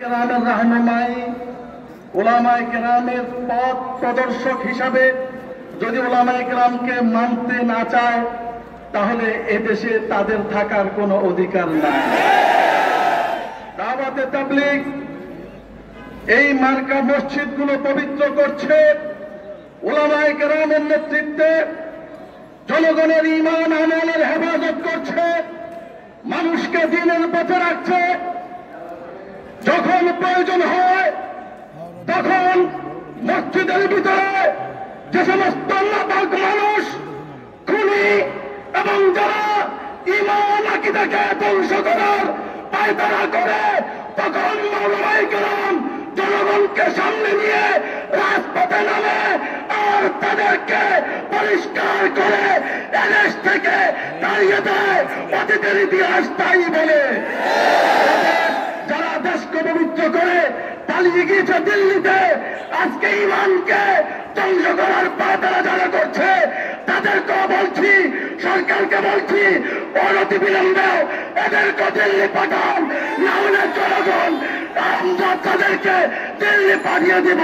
কেরামের রাহনুমাই ওলামায়ে কেরামের পথ প্রদর্শক হিসাবে যদি ওলামায়ে কেরামকে মানতে না চায় তাহলে এদেশে তাদের থাকার কোনো অধিকার নাই। দাওয়াতে তাবলীগ এই মার্কা মসজিদগুলো পবিত্র করছে, ওলামায়ে কেরামের নেতৃত্বে জনগণের ঈমান আমলের হেফাজত করছে, মানুষকে দ্বীনের পথে রাখছে। যখন প্রয়োজন হয় তখন মসজিদের ভিতরে যে সমস্ত নাপাক মানুষ, খুনি এবং যারা ঈমান আকীদাকে ধ্বংস করার পায়তারা করে, তখন ওলামায়ে কেরাম জনগণকে সামনে নিয়ে রাজপথে নামে আর তাদেরকে পরিষ্কার করে এদেশ থেকে তাড়িয়ে দেয়। অতীতের ইতিহাস তাই বলে। যারা দেশকে পবিত্র করে পালিয়ে গিয়েছে দিল্লিতে, আজকে ঈমানকে ধ্বংস করার পায়তারা যারা করছে তাদেরকেও বলছি, সরকারকে বলছি, অনতি বিলম্বে এদেরকে দিল্লি পাঠান, না হলে জনগণ আমরা তাদেরকে দিল্লি পাঠিয়ে দিব।